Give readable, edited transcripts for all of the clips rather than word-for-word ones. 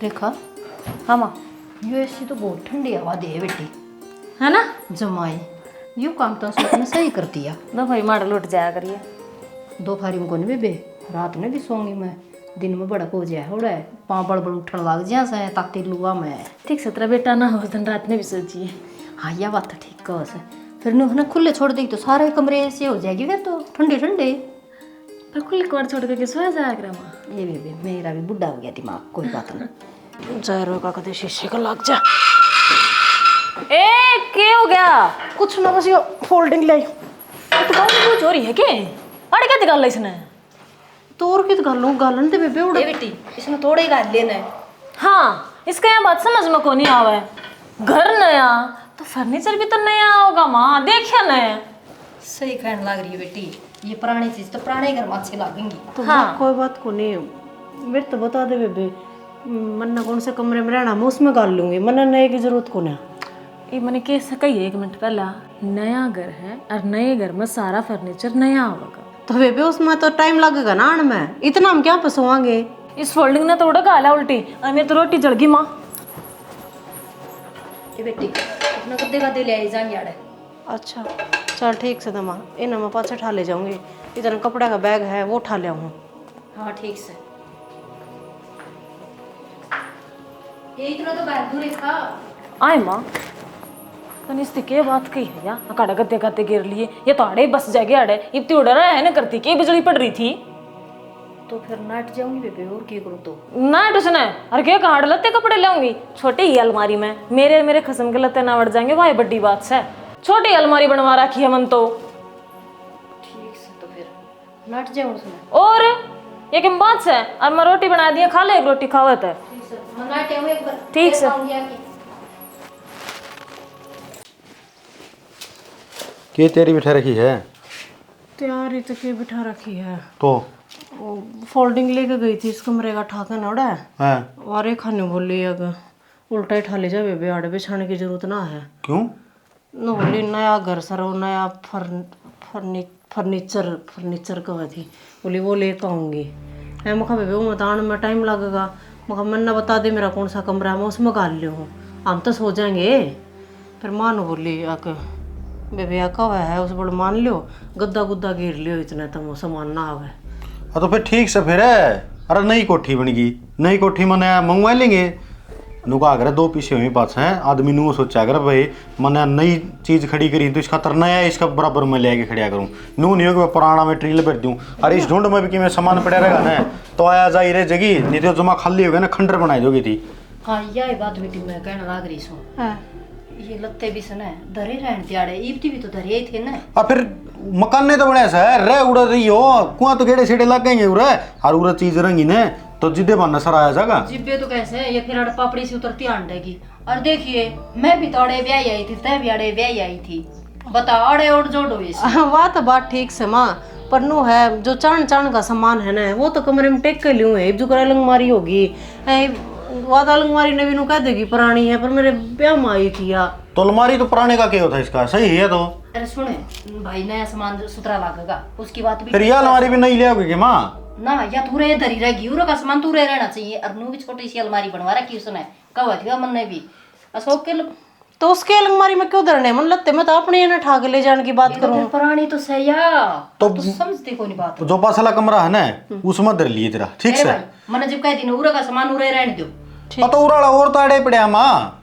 रेखा, हाँ माँ। यो ऐसी तो बहुत ठंडी हवा दे है बेटी, है ना? जमाई यू काम तो उसने सही कर दिया। दो भाई मार लुट जाया करिए। दोपहरी में कोनी बेबे, रात में भी सोंगी मैं, दिन में बड़ा हो जाए उड़ा पाँव बड़बड़ उठन लग जा से ताकती लुआ मैं। ठीक से तेरा बेटा ना हो दिन रात में भी सोचिए। हाँ यह बात तो ठीक कहो से, फिर ना खुले छोड़ देगी तो सारे कमरे ऐसे हो जाएगी फिर तो ठंडे ठंडे। पर खुले कमर छोड़ करके सोया जाया करा माँ। ये बेबे मेरा भी बुढ़ा हो गया दिमाग, कोई बात नहीं। जहरों का कदे शीशे का लग जा। ए क्या हो गया? कुछ ना बस यो फोल्डिंग लाई तो कौन सी कुछ हो रही है के? अरे क्या निकाल इसने? तो और कित गालूं गालन ते बेबे उड़ा बेटी, इसमें थोड़े ही गाल लेना है। हाँ, इसका यह बात समझ में को नहीं आवे। घर नया तो फर्नीचर भी तो नया होगा माँ, देखिए नया। सही कहने लग रही है बेटी, ये पुरानी चीज तो पुराने घर में अच्छी लगेंगी। तो हाँ। कोई बात को नहीं, मेरे तो बता दे बेबे, मन्ना कौन से कमरे में रहना मैं उसमें गाल लूंगी, मन्ना नए की जरूरत को ना। ये मैंने कैसे कही 1 मिनट पहला, नया घर है और नए घर में सारा फर्नीचर नया होगा। तो बेबे उसमें तो टाइम लगेगा ना आने में, इतना हम क्या पसवाएंगे। इस फोल्डिंग ने तो उड़ा गाला उल्टी और मेरी तो रोटी जल गई माँ। ये बेटी अपना गद्दे गद्दे ले आई जाएंगे यार। अच्छा चल ठीक से दमा, इन मैं पाछे उठा ले जाऊंगी, इधर कपड़े का बैग है वो उठा ले आऊँ। हाँ ठीक से, ये इतना तो बैग दूर रेखा। आए माँ, तो इससे क्या बात कही है यार? अकाड़ा गद्दे गद्दे गिर लिए, ये तो आड़े बस जागे आड़े इतनी उड़ रहा है ना करती कि बिजली पड़ रही थी। तो फिर नाट जाऊंगी बेबे, और क्या करूँ तो। ना टूसन है, अरे क्या कहाँ लत्ते कपड़े लाऊंगी? छोटी ही अलमारी में मेरे खसम के लत्ते ना बढ़ जाएंगे, वह बड़ी बात है। छोटी अलमारी बनवा रखी है मन तो। ठीक से तो फिर नाट जाऊँ उसमें। और ये क्या बात है? और मैं रोटी बना दिया, खा ले एक रोटी खावत है। ठीक से मैं नाट आऊँ एक बार। ठीक से। के तेरी बिठा रखी है? तैयारी तो के बिठा रखी है, तो वो फोल्डिंग लेके गई थी इस कमरे का ठाका ना उड़ा है और एक खाने बोली अगर उल्टा ही ठा ले जा बेबे, आड़े बिछाने की जरूरत ना है। क्यों? न बोली नया घर सर वो नया फर्नीचर कहा थी, बोली वो लेकर आऊँगी। मैं मखा बेबे वो मतान में टाइम लगेगा, मखा मन्ना बता दे मेरा कौन सा कमरा है मैं उसमें गाल लियो, हम तो सो जाएंगे। फिर मानो बोली आके बेबे आका हुआ है उस बड़ मान लियो, गद्दा गुद्दा गिर लियो, इतना तो वो सामान ना आवे। हाँ तो फिर ठीक से फिर है। अरे नई कोठी बन गई, नई कोठी मैंने मंगवा लेंगे। नुका अगर 2 पीछे हुई पास हैं आदमी नु सोचा अगर भाई मैंने नई चीज़ खड़ी करी तो इसका तर नया इसका बराबर में ले आके खड़ा करूँ। नू नहीं हो कि मैं पुराना में ट्रील भर दूँ। अरे इस ढूंढ में भी कि मैं सामान पड़ा रहेगा ना तो आया जा रहे जगह, नहीं तो जमा खाली हो गया ना खंडर बनाई दोगी थी। हाँ यही बात बेटी मैं कहने लग रही हूँ, ये लत्ते भी सने धरे रहने त्याड़े ईबती भी तो धरे ही थे ना। और फिर मकान ने तो बने सा रे उड़ रही हो कुआं तो गेड़े सेड़े लग गएंगे उरे और उरा चीज रंगी ने तो जिद्दे बन नसर आया जागा। जिब्बे तो कैसे है ये फिर अड़ पापड़ी से उतरती आंडेगी। और देखिए मैं भी तो अड़े ब्याह आई थी, तय भी अड़े ब्याह आई थी, बता अड़े और जोड़ो इस। बात बात ठीक से माँ, पर नो है जो चाण चाण का सामान है ना वो तो कमरे में टेक के लियो है, जो कर अलमारी होगी वादा अलमारी ने भी नु कह देगी पुरानी है पर मेरे ब्याह में आई थी या। तो अलमारी तो पुराने का क्या होता है इसका सही है तो। अरे सुने भाई नया सामान सुथरा लगेगा उसकी बात भी। फिर यह अलमारी भी नहीं ले आओगे कि माँ? ना या तूरे धरी रहेगी उरो का सामान तूरे रहना चाहिए। और नू भी छोटी सी अलमारी बनवा रखी उसने, कहा थी मन ने भी अशोक के तो उसके अलमारी में क्यों धरने मन लगते, मैं तो अपने ना ठाक ले जाने की बात करूँ। पुरानी तो सही है तो समझते कोई नहीं बात। जो पास वाला कमरा है ना उसमें धर लिए तेरा ठीक से। मैंने जब कह दी ना उरा का सामान उरे रहने दो। तो उड़ा और तो अड़े पड़े माँ।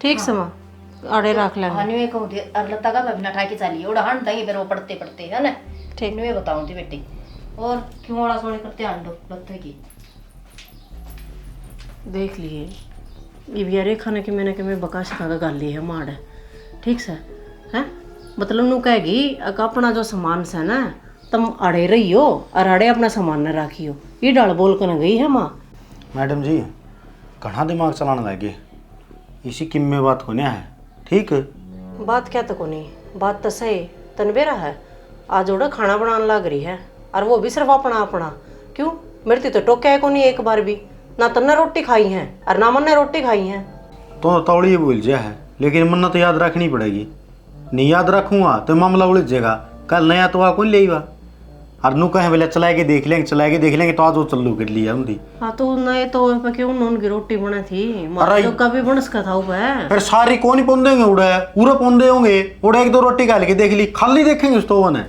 ठीक से माँ अड़े रख लेंगे। हाँ न्यू कहूँ थी और लता का बिना ठाके चलिए उड़ा हंड देंगे फिर वो पढ़ते पढ़ते है ना। ठीक न्यू बताऊँ थी बेटी, और क्यों ओड़ा सोने करते आंडो लत्ते की। देख लिए ये भी अरे खाने की मैंने कि मैं बका शिका का गाली है माड़ है ठीक से है, मतलब नू कहेगी अगर अपना जो सामान से ना तुम अड़े रही हो और अड़े अपना सामान न राखी हो, ये डाल बोल कर गई है माँ। मैडम जी घना दिमाग चलाने लगे, इसी किम्मे बात होने है ठीक। बात क्या तो को नहीं, बात तो सही तनबेरा है, आज ओड़ा खाना बनाने लग रही है और वो भी सिर्फ अपना अपना। क्यों मेरे तो टोके है को नहीं एक बार भी, ना तन्ने रोटी खाई है और ना मन ने रोटी खाई है। तो तौड़ी बोल जा है लेकिन मन्ना तो याद रखनी पड़ेगी, नहीं याद रखूंगा तो मामला उलझ जाएगा। कल नया तो कौन लेगा और नु कहे बोले चला के देख लेंगे तो आज वो चल्लू कर लिया उनकी। हाँ तो नहीं तो वह पे क्यों उनकी रोटी बना थी अरे तो कभी बनस का था वह। फिर सारी कौन ही पौंदेंगे उड़े पूरे पौंदे होंगे उड़े एक दो रोटी खा के देख ली खाली देखेंगे उस तो वो ने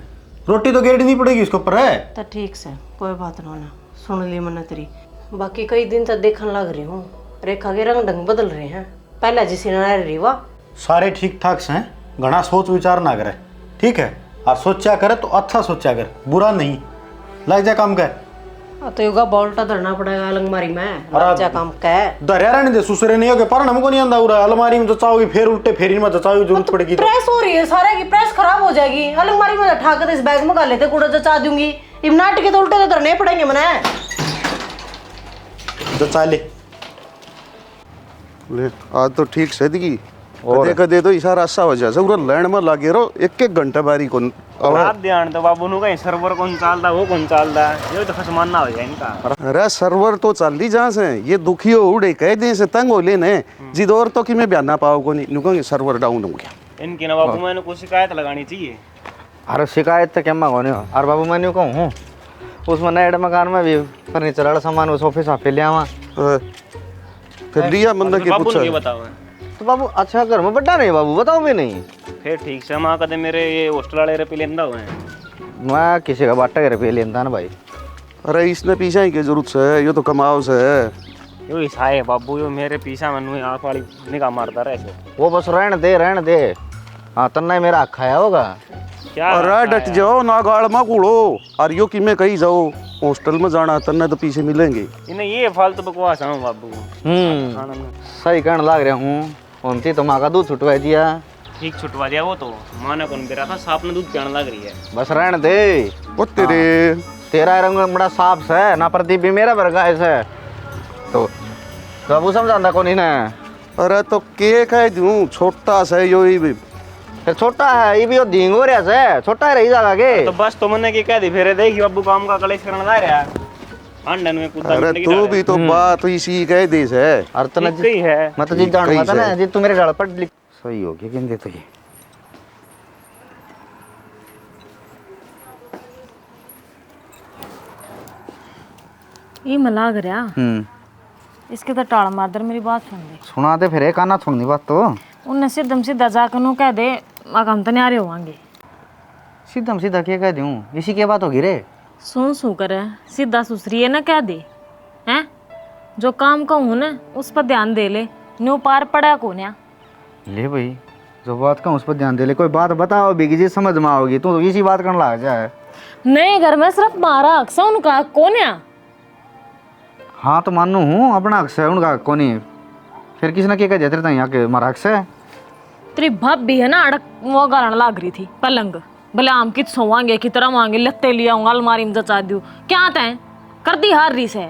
रोटी तो गेड़नी पड़ेगी उसके ऊपर है। तो ठीक से कोई बात ना सुन ली मैंने तेरी। बाकी कई दिन तक देखने लग रही हूँ रेखा के रंग ढंग बदल रहे हैं पहले जिसी ना रही वाह। सारे ठीक ठाक से हैं घना सोच विचार ना करे ठीक है और सोचा करे तो अच्छा सोचा कर बुरा नहीं लग जा काम कर। तो योगा बॉल्टा धरना पड़ेगा अलमारी में लग जा काम कह दरिया रहने दे सुसरे नहीं होगे पर हमको नहीं आंदा उरा अलमारी में जचाओगी फिर उल्टे फेरी में जचाओगी जरूरत पड़ेगी प्रेस हो रही है सारे की प्रेस खराब हो जाएगी अलमारी में ठाक इस बैग में कर लेते कूड़ा जचा दूंगी इमनाट के तो उल्टे तो धरने पड़ेंगे मने जचा ले आज तो ठीक से दी कदे कदे तो इशारा सा हो जाए पूरा लैंड में लागे रो एक एक घंटा बारी को रात ध्यान तो बाबू नु कहीं सर्वर कौन चलता वो कौन चलता ये तो खसमान ना हो जाए इनका। अरे सर्वर तो चल दी जहाँ से ये दुखी हो उड़े कह दे से तंग हो लेने जिद और तो कि मैं बयान ना पाओ को नहीं नुकूंगे सर्वर डाउन हो गया इनकी ना बाबू मैंने कुछ शिकायत लगानी चाहिए। अरे शिकायत तो क्या मांगोने हो और बाबू मैं कहूँ हूँ उसमें नए मकान में भी फर्नीचर वाला सामान उस ऑफिस आप ले आवा फिर लिया बंदा के बाबू पूछा ने बताओ तो बाबू अच्छा घर में बड्डा नहीं बाबू बताओ भी नहीं फिर ठीक से माँ कदे मेरे ये हॉस्टल वाले रुपये लेंदा हुए हैं मैं किसी का बाटा के रुपये लेता ना भाई। अरे इसने पीछा ही की जरूरत से ये तो कमाओ से यो हिस्सा है बाबू यो मेरे पीछा मनु आँख वाली निगाह मारता रहे से वो बस रहने दे हाँ तन्ना ही मेरा आखा है होगा क्या अरे डट जाओ ना गाड़ में कूड़ो और यो कि मैं कहीं जाओ हॉस्टल में जाना तन्ने तो पीछे मिलेंगे इन्हें ये फालतू बकवास है बाबू सही कहने लग रहा हूँ उनकी तो माँ का दूध छुटवा दिया ठीक छुटवा दिया वो तो माँ ने कौन बेरा था सांप ने दूध पीने लग रही है बस रहने दे वो तेरे तेरा रंग बड़ा साफ से ना प्रदीप भी मेरा वर्गा ऐसे तो बाबू समझाता कौन ना अरे तो केक है दूं छोटा सा यो ही भी फिर छोटा है ये भी धींग हो रहा से छोटा ही रही जाएगा के तो बस तो मैंने कह दी फिर देखी बाबू काम का कलेश करने ला रहा है अंडन में कूदा अरे तू भी तो बात इसी कह देश है और तना ही है मैं तो जी जानूंगा था ना जी तू मेरे डाल पर सही हो गया किन दे तो ये मलाग रहा इसके तो टाल मारदर मेरी बात सुन ले सुना दे फिर एक आना सुननी बात तो उनने सीधा जाकर नु कह दे हम तो न्यारे होवांगे सीधा क्या कह दूं इसी की बात होगी रे सुन करे सीधा सुसरी है ना कह दे हैं जो काम कहूँ ना उस पर ध्यान दे ले न्यू पार पड़ा को न्या ले भाई जो बात कहूँ उस पर ध्यान दे ले कोई बात बताओ बिगी जी समझ में आओगी तू तो इसी बात करने लग जाए नए घर में सिर्फ मारा अक्सा उनका को न्या हाँ तो मानू हूँ अपना हक है उनका को नहीं फिर किसी ने क्या कह दिया तेरे यहाँ के मारा हक है तेरी भाभी है ना अड़क वो गालन लाग रही थी पलंग भले आम की सोवांगे की तरह मांगे लत्ते लिया हूँ अलमारी में जचा दू क्या तय कर दी हार रही से।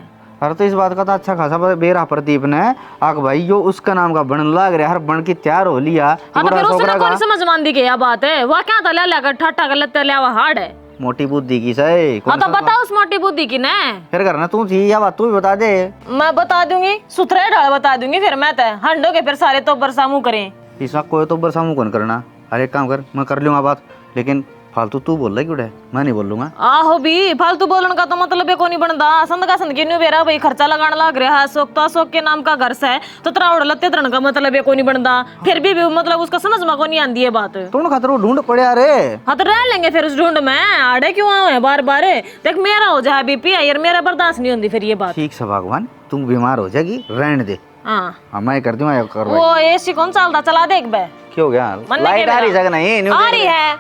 अरे तो इस बात का तो अच्छा खासा बेरा प्रदीप ने आग भाई जो उसका नाम का बन लाग रहा हर बन की तैयार हो लिया हाँ तो फिर उसने कौन समझ मान दी क्या बात है वह क्या था ले कर ठट्टा कर लत्ते लिया हुआ हार्ड है मोटी बुद्धि की सही हाँ तो बता उस मोटी बुद्धि की ने फिर करना तू थी या बात तू भी बता दे मैं बता दूंगी सुथरे ढाल बता दूंगी फिर मैं तय हंडो के फिर सारे तो बरसामू करें इसका कोई तो बरसामू कौन करना अरे एक काम कर मैं कर लूंगा बात लेकिन फालतू तू बोल रहा क्यों है मैं नहीं बोलूंगा आहो भी फालतू बोलने का तो मतलब है को नहीं बनता संद का संद की न्यू बेरा भाई खर्चा लगाने लग रहा है अशोक तो अशोक के नाम का घर से है तो तेरा उड़ लत्ते तरन का मतलब है को नहीं बनता फिर भी मतलब उसका समझ में को नहीं आती है बात तुम खतरो ढूंढ पड़े रे हाँ तो रह लेंगे फिर उस ढूंढ में आड़े क्यों आए बार बार देख मेरा हो जाए बीपी यार मेरा बर्दाश्त नहीं होती फिर ये बात ठीक से भगवान तुम बीमार हो जाएगी रहने दे हाँ मैं कर दूंगा कर वो एसी कौन चलता चला देख बे क्यों गया लाइट आ रही जगह नहीं आ रही है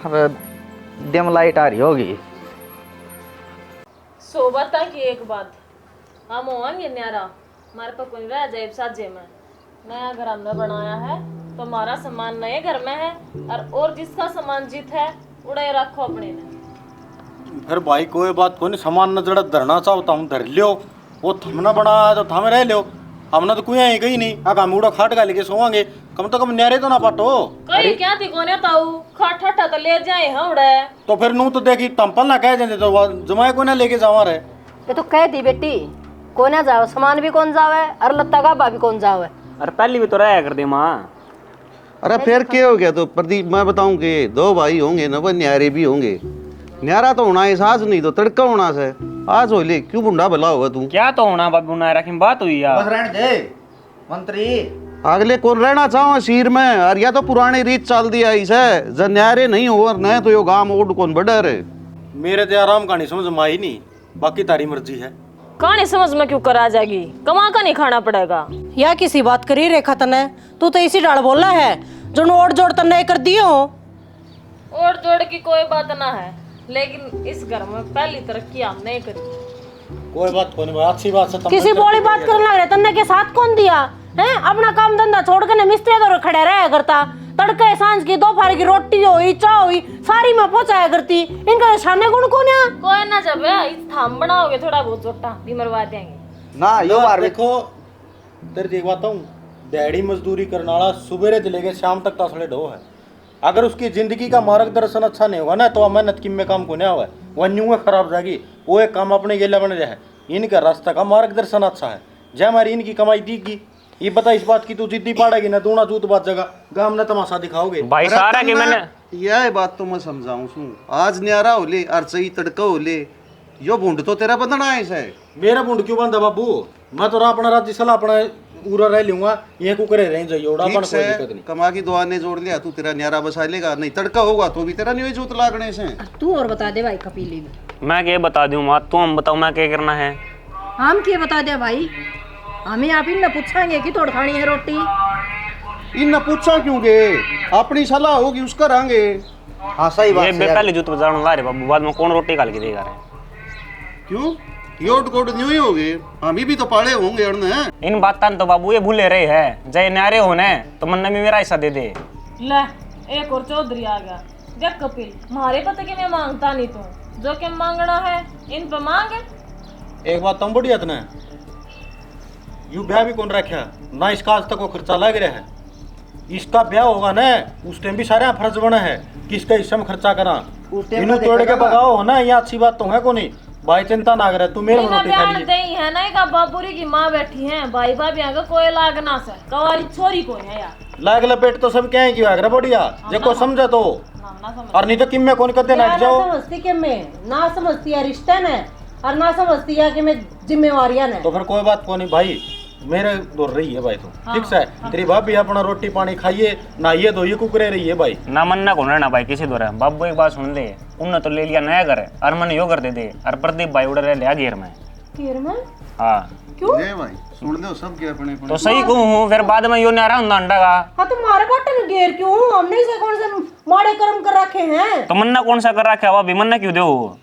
अरे डिम लाइट आ रही होगी सोबता की एक बात हम होंगे न्यारा हमारे पास कोई रह जाए साजे में नया घर हमने बनाया है तो हमारा सामान नए घर में है और जिसका सामान जीत है उड़े रखो अपने ने फिर भाई कोई बात को नहीं सामान न जड़ा धरना चाहता हूँ धर लियो वो थमना बनाया तो थमे रह लियो हमने तो कोई है कहीं नहीं आका मूड़ा खाट का लेके सोवांगे कम तो कम न्यारे तो ना पाटो कई क्या थी कोने ताऊ खाट हटा तो ले जाए हम उड़े तो फिर नू तो देखी टंपल ना कह देते तो जमाए को ना लेके जावा रहे ये तो कह दी बेटी कोने जाओ सामान भी कौन जावे और लत्ता का भी कौन जावे अरे पहली भी तो रहा कर दे माँ अरे फिर क्या हो गया तो प्रदीप मैं बताऊं कि दो भाई होंगे ना वो न्यारे भी होंगे न्यारा तो होना है आज, नहीं तो तड़का होना से। आज हो ले, क्यों बुंडा भला होगा तू? क्या तो होना बाबू नायरा की बात हुई यार। बस रहने दे मंत्री। अगले कौन रहना चाहो शीर में, और या तो पुरानी रीत चल दिया इसे, जब न्यारे नहीं हो और न तो यो गांव ओड कौन बड़ा रे। मेरे तो आराम कहानी समझ में आई नहीं, बाकी तारी मर्जी है। कहानी समझ में क्यों करा जाएगी, कमा का नहीं खाना पड़ेगा। या किसी बात करी रेखा तने, तू तो इसी डाल बोला है जो नोट जोड़ तने कर दियो। और जोड़ की कोई बात ना है, लेकिन इस घर में पहली तरक्की हमने ही करी। कोई बात कोई नहीं, अच्छी बात से किसी बोली बात करने लग रहे तन्ने के साथ कौन दिया है? अपना काम धंधा छोड़ के मिस्त्री तो खड़े रहा करता, तड़के सांझ की दोपहर की रोटी हुई चाह हुई सारी में पहुंचाया करती। इनका शाने गुण कौन है? कोई ना, जब इस थाम बनाओगे थोड़ा बहुत जोटा भी मरवा देंगे ना यो बार देखो तेरी एक बात हूँ, दिहाड़ी मजदूरी करने वाला सुबह से लेके शाम तक तसले ढो है। अगर उसकी जिंदगी का मार्गदर्शन अच्छा नहीं होगा ना, तो मेहनत की में काम को नहीं हुआ वह न्यू खराब जाएगी। वो एक काम अपने गेला बन रहा है, इनका रास्ता का मार्गदर्शन अच्छा है। जय हमारी इनकी कमाई दीगी, ये बता इस बात की तू जिद्दी पाड़ेगी ना, दूना जूत बात जगह गांव ने तमाशा दिखाओगे। भाई सारा के मैंने यह बात तो मैं समझाऊं सू, आज न्यारा हो ले और सही तड़का हो ले, यो बूंद तो तेरा बंधना है इसे। मेरा बूंद क्यों बंदा बाबू, मैं तो अपना राज्य सलाह अपना पूरा रह लूंगा, ये कुकरे रह जाइए ओड़ा अपन कोई दिक्कत नहीं। कमा की दुआ ने जोड़ लिया, तू तेरा न्यारा बसा लेगा, नहीं तड़का होगा तो भी तेरा नहीं हुई जूत लागने से। तू और बता दे भाई कपीली में, मैं क्या बता दूं माँ, तुम बताओ मैं क्या करना है। हम क्या बता दे भाई, हमें आप इन पूछेंगे कि तोड़ खानी है रोटी। इन पूछा क्यों गे, अपनी सलाह होगी उसका रहेंगे। हाँ सही बात ये है यार। पहले जूत बजाना ला रहे बाबू, बाद में कौन रोटी काल के देगा रे। क्यों योट कोट न्यू ही हो गए, हम भी तो पाड़े होंगे अड़ने। इन बात तो बाबू ये भूले रहे है, जय न्यारे होने तो मन में मेरा हिस्सा दे दे। ले एक और चौधरी आ गया। देख कपिल, हमारे पता कि मैं मांगता नहीं, तू जो कि मांगना है इन पे मांगे। एक बात तुम बढ़िया ना, यू ब्याह भी कौन रखा ना, इसका आज तक वो खर्चा लग रहा है। इसका ब्याह होगा ना उस टाइम भी सारे फर्ज बना है कि इसका हिस्सा में खर्चा करा, इन्हों तोड़ के भगाओ हो ना, ये अच्छी बात तो है को नहीं। भाई चिंता ना करे, तू मेरे में रोटी खा ली दही है ना, का बाबूरी की माँ बैठी है, भाई भाभी आगे कोई लागना से कवारी छोरी को है यार। लाग लपेट तो सब क्या है क्यों आगरा बढ़िया देखो समझा तो, और नहीं तो किम में कौन करते ना जाओ। समझती कि मैं ना समझती है रिश्ते ने, और ना समझती है कि मैं जिम्मेवारियां ने। तो फिर कोई बात को नहीं भाई, मेरे दूर रही है भाई तो ठीक है। तेरी भाभी अपना रोटी पानी खाइए, नहाइए धोइए, कुकरे रही है भाई। ना मन ना कौन रहना भाई किसी दो रहे। बाबू एक बात सुन ले, उनने तो ले लिया नया घर और मन यो कर दे दे, और प्रदीप भाई उड़े रह लिया घेर में। घेर में? हाँ ले भाई सुन लो सब के अपने तो सही कहूँ, फिर बाद में यो न्यारा होंदा अंडा का। हाँ तुम्हारे बाटे में घेर क्यों? हमने इसे कौन से माड़े कर्म कर रखे हैं? तो मन्ना कौन सा कर रखा है भाभी, मन्ना क्यों दो?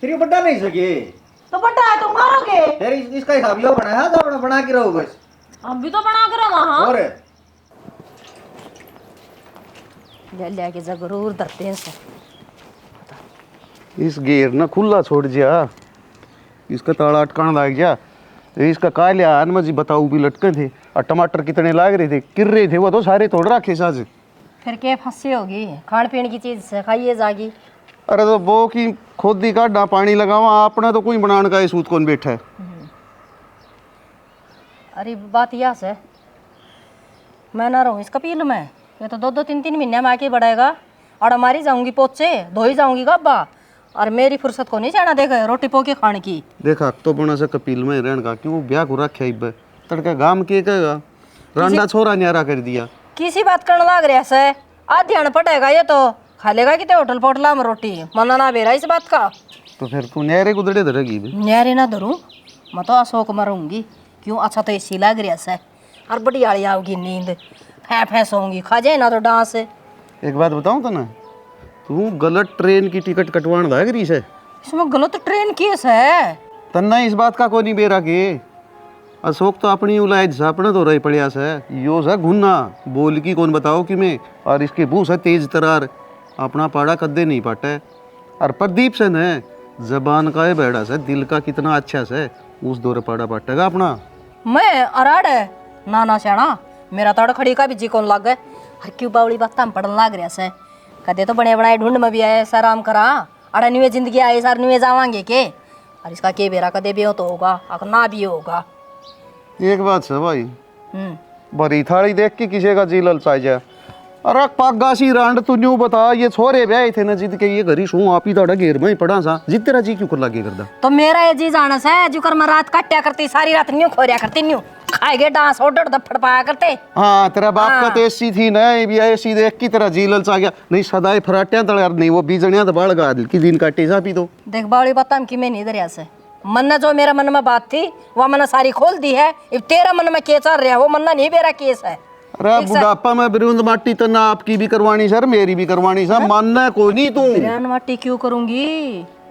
फिर ये बड़ा नहीं सके तो बड़ा है तो मारोगे। फिर इसका हिसाब यो बनाया तो अपना बना के रहो बस। हम भी तो बना कर वहाँ और ले के जरूर धरते हैं सर। इस गेर ना खुला छोड़ दिया, इसका ताला अटकाना लग गया। इसका का लिया अनम जी बताऊ भी लटके थे, और टमाटर कितने लाग रहे थे, गिर रहे थे, वो तो सारे तोड़ रखे साज। फिर क्या फंसी होगी, खान पीने की चीज से खाइए जागी। अरे तो वो की खोदी काटा पानी लगावा, अपना तो कोई बनाने का सूत कौन बैठा है। अरे बात यह से, मैं ना रहूँ इस कपील में, ये तो 2-3 महीने में आके बढ़ेगा, और हमारी जाऊंगी पोचे धोई जाऊंगी गब्बा, और मेरी फुर्सत को नहीं जाना देगा रोटी पोके खाने की। देखा तो बना सा कपिल में रहने का, क्यों ब्याह को रखा इब तड़का गाम के कहेगा, रांडा छोरा न्यारा कर दिया। किसी बात करने लग रहा से, आज ध्यान पड़ेगा ये तो खा लेगा कि होटल पोटला में रोटी, मना ना बेरा इस बात का। तो फिर तू न्यारे को दड़े धरेगी। न्यारे ना धरूँ, मैं तो अशोक मरूंगी। क्यों? अच्छा तो इसी लग रहा से, और बड़ी आड़ी आओगी नींद, फैंस होंगी, खा जाए ना तो डांस। एक बात बताऊं तो ना, तू गलत ट्रेन की टिकट कटवाने लग रही है। इसमें गलत ट्रेन केस है। तन्ना इस बात का कोई नहीं बेरा के, अशोक तो अपनी उलायद से अपने तो रही पड़िया से, यो सा घुन्ना बोल की कौन बताओ कि मैं, और इसके भू से तेज तरार, अपना पाड़ा कद्दे नहीं पाटे। और प्रदीप से न जबान का है बेड़ा से, दिल का कितना अच्छा से, उस दौरे पाड़ा पाटेगा अपना। मैं अराड़ है नाना श्याणा, मेरा तड़ खड़ी का भी जी कौन लग गए। हर क्यों बावड़ी बात हम पढ़ने लग रहा से, कदे तो बने बनाए ढूंढ में भी आए सर आराम करा, अड़ा नुए जिंदगी आए सर नुए जावांगे के, और इसका के बेरा कदे भी हो तो होगा, अगर ना भी होगा। एक बात है भाई, बड़ी थाली देख के किसी का जी ललचा जाए, अरे पागासी रांड तू न्यू बता, ये छोरे ब्याह थे ना जिद के ये घरी शू आप ही तो घेर में ही पड़ा सा जिद तेरा जी क्यों कर लागे करदा। तो मेरा ये जी जानस है जो कर मैं रात काट्या करती सारी रात न्यू खोरिया करती न्यू खाएगे डांस ऑर्डर दफड़ पाया करते। हाँ तेरा बाप का तो ऐसी थी ना, ये भी ऐसी देख की तरह जी ललचा गया नहीं सदाए फराटिया तड़ यार नहीं वो बीजनिया तो बाढ़ गा की दिन काटे सा पी तो देख बावली बता हम कि मैं नहीं दरिया से मन ने जो मेरा मन में बात थी वह मैंने सारी खोल दी है। अब तेरा मन में के चल रहा है वो मन नहीं मेरा केस है। अरे बुढ़ापा में बिरुंद माटी तो ना आपकी भी करवानी सर मेरी भी करवानी सर मानना को नहीं तू बिरयान माटी क्यों करूंगी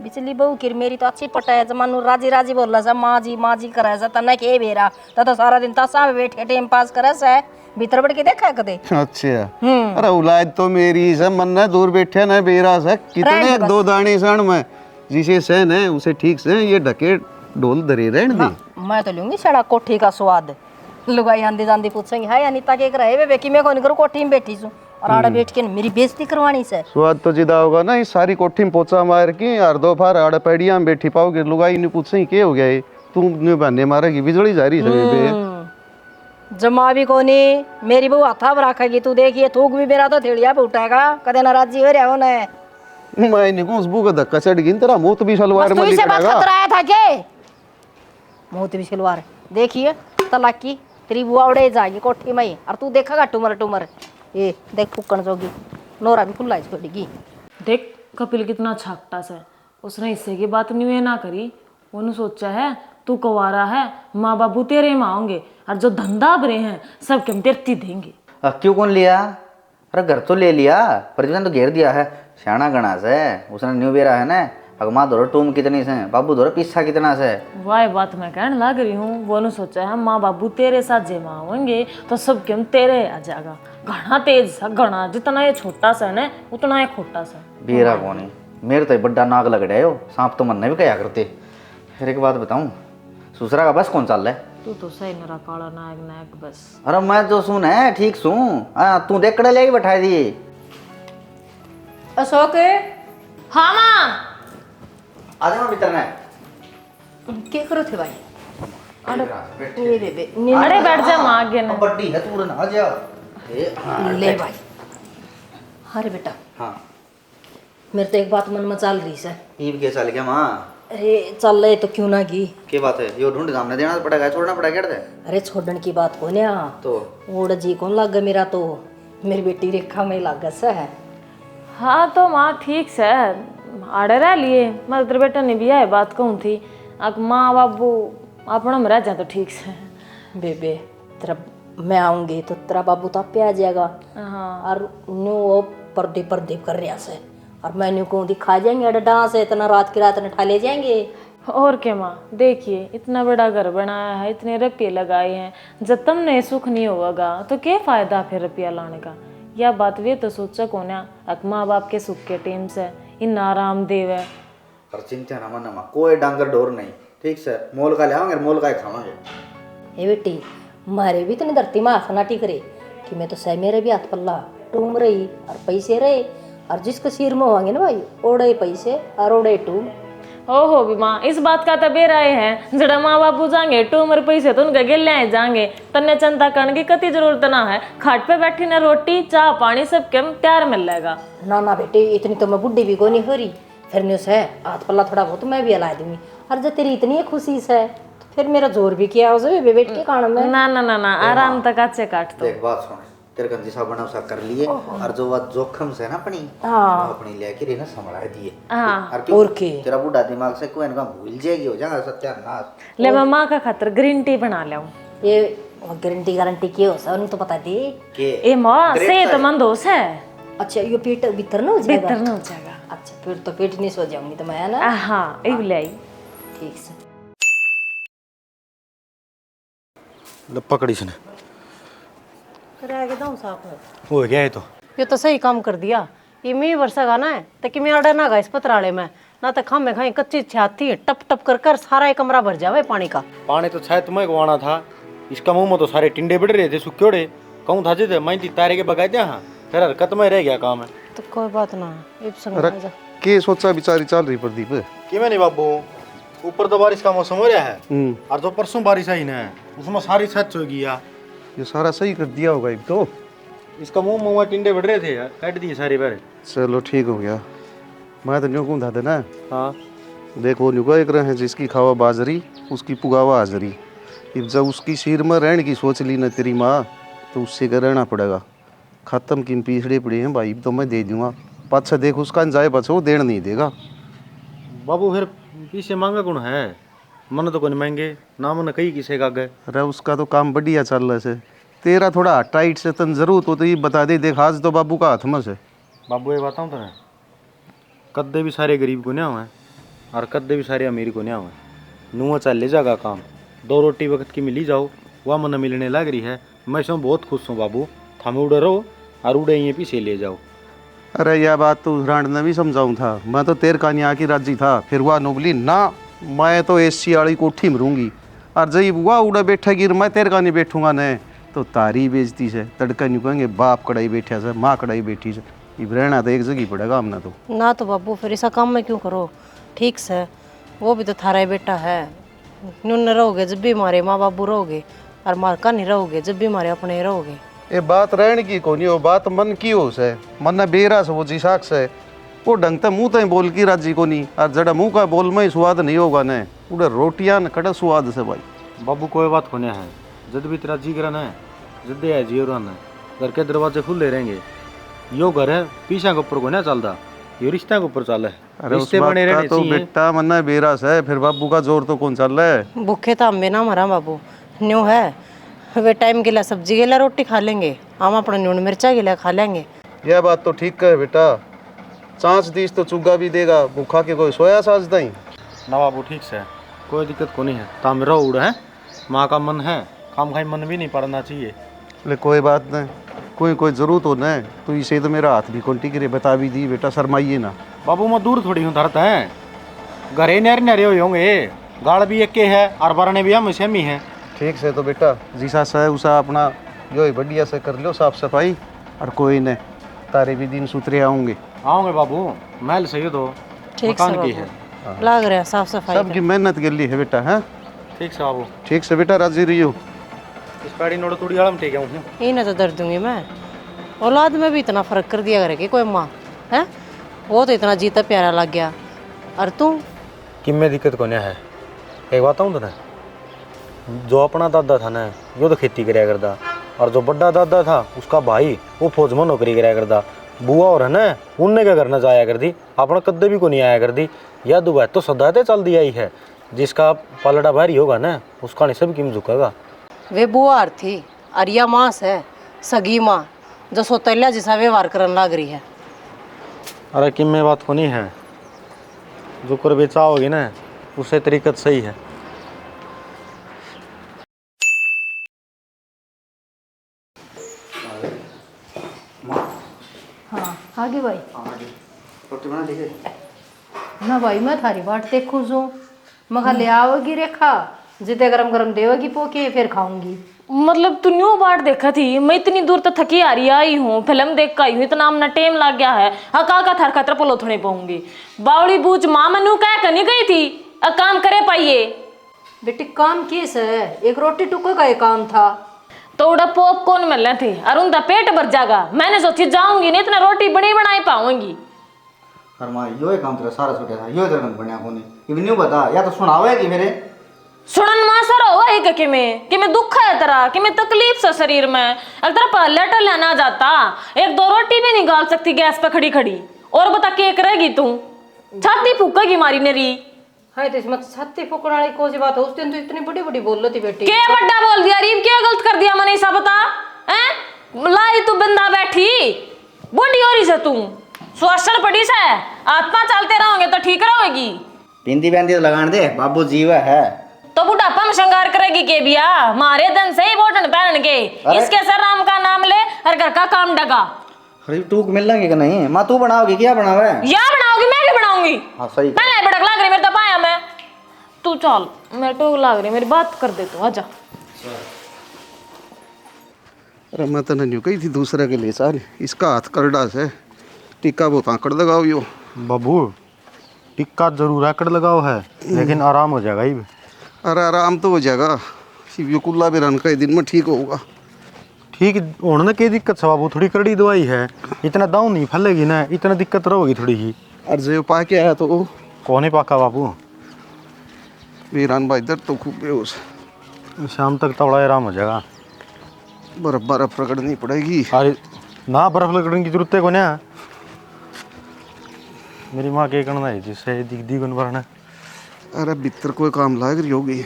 बिचली बहू की मेरी तो अच्छी पटाया जमानू राजी राजी बोल रहा माँ जी करे सा तना के बेरा तो सारा दिन तसा में बैठे टाइम पास करे सा भीतर बढ़ के देखा कदे। अच्छा अरे औलाद तो मेरी से मन ने दूर बैठे ना बेरा से कितने दो दाने सन में जिसे सहन है उसे ठीक से ये ढके ढोल धरे रहने दे। मैं तो लूंगी सड़ा कोठी का स्वाद लुगाई आंधी जांधी पूछेंगे हाय अनिता के रहे वे कि मैं कौन करूँ कोठी में बैठी हूँ और आड़े बैठ के मेरी बेइज्जती करवानी से स्वाद तो जिदा होगा ना इस सारी कोठी में पोचा मार के यार दो फार आड़े पैड़िया में बैठी पाओगे लुगाई नहीं पूछेंगे क्या हो गया ये तू बहाने मारेगी बिजली जा रही है जमा भी कोनी मेरी बहू हाथा पर रखेगी तू देखिए थूक भी मेरा तो थेड़िया पे उठाएगा कदे नाराजी हो रहा हो ना मैं नहीं उस बू का धक्का चढ़ गई तेरा मुंह तो भी सलवार में से बात लिखा खतराया था के मुंह भी सलवार देखिए तलाक की तेरी बुआ उड़े जाएगी कोठी में ही और तू देखेगा टुमर टुमर ये देख फुक्कन जोगी नोरा भी खुला छोड़ेगी। देख कपिल कितना छाकटा सा है, उसने इससे की बात नहीं ना करी। उन्होंने सोचा है तू कुंवारा है माँ बाबू तेरे में आएंगे और जो धंधा भरे हैं सब के हम तेरती देंगे। क्यों कौन लिया? अरे घर तो ले लिया पर जो तो घेर दिया है सियाना गणा से उसने न्यू बेरा है ना अगमा धोरो टूम कितनी से बाबू धोरो पिस्सा कितना से वाह बात मैं कहने लग रही हूँ। वो ने सोचा है माँ बाबू तेरे साथ जेमा होंगे तो सब के हम तेरे आ जाएगा। घना तेज सा घना जितना ये छोटा सा है ना उतना ये खोटा सा बेरा कौन है मेरे तो बड्डा नाग लग रहा है हो सांप तो मन भी कया करते। फिर एक बात बताऊं दूसरा का बस कौन चल रहा है? तू तो सही मेरा काला नायक नायक बस। अरे मैं तो सुन है ठीक सुन तू देख कड़े लेके बैठा दिए अशोक हाँ माँ आ जाओ भीतर में क्या करो थे भाई अरे बैठ जा माँ आगे ना बड्डी है तू ना जा ले भाई। अरे बेटा हाँ मेरे तो एक बात मन में चल रही है। ईब के चल गया माँ? अरे चल रहे तो क्यों ना की क्या बात है यो ढूंढ सामने देना पड़ेगा छोड़ना पड़ेगा क्या? अरे छोड़ने की बात को ना तो ओड़ जी कौन लग गया मेरा तो मेरी बेटी रेखा में लग गया है। हाँ तो माँ ठीक से आड़े रह लिए मैं तेरे बेटा ने भी है बात कहूँ थी अब माँ बाबू अपना में रह जाए तो ठीक से। बेबे तेरा मैं आऊंगी तो तेरा बाबू तो पे आ जाएगा। हाँ और न्यू वो पर्दे पर्दे कर रहा से और मैं न्यू कहूँ दिखा जाएंगे अरे डांस है इतना रात की रात ठा ले जाएंगे। और क्या माँ देखिए इतना बड़ा घर बनाया है इतने रुपये लगाए हैं जब तुमने सुख नहीं होगा तो क्या फायदा फिर रुपया लाने का। यह बात भी तो सोचा कौन है माँ बाप के सुख के टेम से इन आराम देव है। पर चिंता ना मन कोई डांगर डोर नहीं ठीक से मोल का ले मोल का खावांगे। ये बेटी मारे भी तो नहीं धरती में हाथ ना टिक रहे कि मैं तो सह मेरे भी हाथ पल्ला टूम रही और पैसे रहे और जिसके सिर में होंगे ना भाई ओड़े पैसे और ओड़े टूम। हो भी माँ इस बात का तो बेरा है जड़ा माँ बापू जाएंगे टूमर पैसे तो उनके गिले जाएंगे तन्ने चिंता करने की कति जरूरत ना है। खाट पे बैठी ना रोटी चाह पानी सब के तैयार मिल जाएगा। ना ना बेटे इतनी तो मैं बुढ़ी भी को नहीं हो रही फिर न्यूस है हाथ पल्ला थोड़ा बहुत मैं भी हिला दूंगी और जब तेरी इतनी खुशी से तो फिर मेरा जोर भी किया उसे बेट के कारण में ना ना ना ना आराम तक अच्छे काट दो। देख बात सुन तेरे गंजी सा बना उसा कर लिए और जो बात जोखम से ना अपनी हाँ अपनी लेके रहना संभला दिए हाँ और के तेरा बुढ़ा दिमाग से कोई इनका भूल जाएगी हो जाएगा सत्यानाश। ले मैं माँ का खातर ग्रीन टी बना लिया ये गारंटी की हो सा उन्हें तो पता दी ए माँ सेहतमंद हो से। अच्छा ये पेट भीतर ना हो जाएगा भीतर न हो जाएगा। अच्छा फिर तो पेट नहीं सो जाऊंगी तो मैं ना हाँ एक ले आई ठीक से पकड़ी इसने हो गया ये तो ये तो सही काम कर दिया। ये मी वर्षा गाना है तो कि मैं अड़ा ना इस पतराले में ना तो खामे खाई कच्ची छाती टप टप कर कर सारा एक कमरा भर जावे पानी का। पानी तो शायद तुम्हें गवाना था इसका मुंह में तो सारे टिंडे बढ़ रहे थे सुक्योड़े कहूँ था जे मैं तारे के बगाए दिया हाँ फिर हरकत में रह गया काम है तो कोई बात ना एक संग रख के सोचा बिचारी चल रही प्रदीप कि मैं नहीं बाबू ऊपर तो बारिश का मौसम हो रहा है और तो परसों बारिश आई ना उसमें सारी छत हो गया ये सारा सही कर दिया होगा एक तो इसका मुंह मुंह टिंडे बढ़ रहे थे यार, काट दिए सारे बार। चलो ठीक हो गया। मैं तो न्यू कहूँ था ना, हाँ देखो न्यू एक रहे हैं जिसकी खावा बाजरी उसकी पुगावा हाजरी। अब जब उसकी सिर में रहने की सोच ली ना तेरी माँ, तो उससे का रहना पड़ेगा। ख़त्म की पीछड़े पड़े हैं भाई, तो मैं दे दूंगा। पाछा देख उसका जाए पाछा वो देना नहीं देगा। बाबू फिर पीछे मांगा कौन है? मन तो कौन मांगे ना, मन कहीं किसे का गए। अरे उसका तो काम बढ़िया चल रहा है। तेरा थोड़ा टाइट से तन जरूरत हो तो ये बता दे, देख आज तो बाबू का हाथ में से। बाबू ये बताऊँ तो कद्दे भी सारे गरीब को नहीं हुए और कद्दे भी सारे अमीर को नहीं हुए। नुआ चल ले जागा काम, 2 रोटी वक्त की मिली जाओ, वह मन मिलने लग रही है। मैं इसमें बहुत खुश हूँ बाबू, थमे उड़े रहो और उड़े ये पीछे ले जाओ। अरे यह बात तो रांड ने भी समझाऊँ था, मैं तो तेर का आके राजी था। फिर वह नुबली ना, मैं तो एसी वाली कोठी में रहूँगी और जब वह उड़ा बैठा गिर मैं तेर का नहीं बैठूंगा न, तो तारी बेचती से तड़का नहीं कहेंगे बाप कड़ाई बैठा से माँ कड़ाई बैठी से। इब रहना तो एक जगह ही पड़ेगा हमने तो। ना तो बाबू फिर ऐसा काम में क्यों करो, ठीक से वो भी तो थारा ही बेटा है। नुन रहोगे जब भी हमारे माँ बाबू रहोगे, और मारका नहीं रहोगे जब भी हमारे अपने रहोगे। ये बात रहने की कोनी, वो बात मन की हो से, मन ने बेरा से वो जिसाक से वो ढंग तो मुँह तो बोल की राजी को नहीं, और जड़ा मुँह का बोल में ही स्वाद नहीं होगा न, उधर रोटियां न कड़ा स्वाद से भाई। बाबू कोई बात होने है, जद भी तेरा जी करना है जद है जियो रहना, घर के दरवाजे खुले रहेंगे। यो घर है पीछा के ऊपर को नहीं चलता, यो रिश्ता के ऊपर चल है। अरे उस बात का तो बेटा मन ने बेरा से, फिर बाबू का जोर तो कौन चल रहा है। भूखे तो हम भी ना मरा बाबू, न्यू है वे टाइम गिला सब्जी गिला रोटी खा लेंगे, हम अपना नून मिर्चा गिला खा लेंगे। यह बात तो ठीक है बेटा, 5 दिस तो चुगा भी देगा, भूखा के कोई सोया साज दई ना बाबू ठीक से, कोई दिक्कत को नहीं है। ताम रहो उड़ है, माँ का मन है, काम खाई मन भी नहीं पड़ना चाहिए। ले कोई बात नहीं, कोई जरूरत हो न तो इसे तो मेरा हाथ भी कौन टिक रे, बता भी दी बेटा, शर्माइए ना। बाबू मैं दूर थोड़ी हूँ धरता है, घरे नहरे नहरे होंगे, गाड़ भी एक के है और बरने भी हम सेमी है। ठीक से तो बेटा जिसा सा है उसा अपना जो है बढ़िया से कर लो साफ सफाई, और कोई न तारे भी दिन सुतरे आऊँगे। आओगे बाबू, महल सही दो ठीक से मकान की है। बाबू लाग रहा है साफ सफाई सबकी मेहनत के लिए है बेटा। है ठीक से बाबू, ठीक से बेटा, राजी रहियो। इस पैड़ी नोड़ तोड़ी आलम ठीक है हूँ। इन्हें तो दर्द दूंगी मैं, औलाद में भी इतना फर्क कर दिया करेगी कोई माँ है, वो तो इतना जीता प्यारा लग गया, और तू कि में दिक्कत को नहीं है। एक बात हूँ तो ना, जो अपना दादा था ना वो तो खेती कराया करता, और जो बड़ा दादा था उसका भाई वो फौज में नौकरी कराया करता। बुआ और है ना उनने क्या करना जाया कर दी, अपना कद्दे भी को नहीं आया कर दी। यह दुआ तो सदाते चल दिया ही है, जिसका पलड़ा भारी होगा ना उसका नहीं सब कीम झुकेगा। वे बुआ थी और यह माँ है सगी माँ, जो सोतल्या जैसा व्यवहार करने लग रही है। अरे किम में बात होनी है, जो कर बेचा होगी ना उससे तरीकत सही है। हाँ आगे भाई रोटी बना लीजिए। ना भाई मैं थारी बाट देखूँ जो मखा ले आओगी रेखा, जितने गरम गरम देवगी पोके फिर खाऊंगी। मतलब तू न्यू बाट देखा थी, मैं इतनी दूर तो थकी आ रही आई हूँ, फिल्म देख कर आई हूँ, इतना हमने टेम लग गया है। हका का थर खतर पलो थोड़े पाऊंगी। बावड़ी बूझ माँ मनु क्या करनी गई थी, अब काम करे पाइए। बेटी काम किस है, एक रोटी टुकड़ का एक काम था। तो उड़ा पॉपकॉर्न मिल रहे थे और उनका पेट भर जाएगा। मैंने सोची जाऊंगी नहीं, इतना रोटी बड़ी बनाई पाऊंगी। फरमा यो काम तेरा सारा छूटा था, यो तेरा बढ़िया कोनी इवन न्यू बता, या तो सुनावे कि मेरे सुनन मासर हो है कि मैं दुख है तेरा, कि मैं तकलीफ से शरीर में, अगर तेरा पहले टल ना जाता 1-2 रोटी भी निकाल सकती गैस पे खड़ी खड़ी, और बता के करेगी तू, छाती फूकेगी मारी नेरी। हाय तो इसमें छत्ती फुकने वाली कौन सी बात है, उस दिन तो इतनी बड़ी बड़ी बोल रही थी बेटी। क्या बड्डा बोल दिया रीब, क्या गलत कर दिया मैंने, ऐसा बता हैं? लाई तू बंदा बैठी बूढ़ी हो रही से तू, स्वास्थ्य पड़ी से आत्मा चलते रहोगे तो ठीक रहोगी। बिंदी बिंदी तो लगान दे, बाबू जीवा है तो बुढ़ापा में श्रृंगार करेगी के बिया, मारे दिन से ही बोटन पहन के, इसके सर राम का नाम ले और घर का काम डगा। अरे टूक मिल लेंगे कि नहीं? माँ तू बनाओगी क्या बनावे? या बनाओगी मैं भी बनाऊंगी। हाँ सही। पहले भड़क लग रही मेरे तो पाया मैं, तू चल मेरे टोक लग रही, मेरी बात कर दे तू, आजा। अरे मैं तो नहीं कही थी दूसरे के लिए साल, इसका हाथ करडा से टिक्का बहुत आंकड़ लगाओ यो। बाबू टिक्का जरूर आकड़ लगाओ है, लेकिन आराम हो जाएगा ही। अरे आराम तो हो जाएगा, यो कुल्ला भी रन का दिन में ठीक होगा। ठीक होने ना क्या दिक्कत से बाबू, थोड़ी कड़ी दवाई है, इतना दाऊ नहीं फैलेगी ना, इतना दिक्कत रहोगी थोड़ी ही। और जो पा के आया तो वो कौन ही पाका बाबू, वीरान भाई दर्द तो खूब बेहोश। शाम तक थोड़ा आराम हो जाएगा। बर्फ बर्फ रगड़नी पड़ेगी। अरे ना, बर्फ लगने की जरूरत है को ना, मेरी माँ के करना है जिससे दिख दी गुन भरना। अरे भीतर कोई काम लाग रही होगी।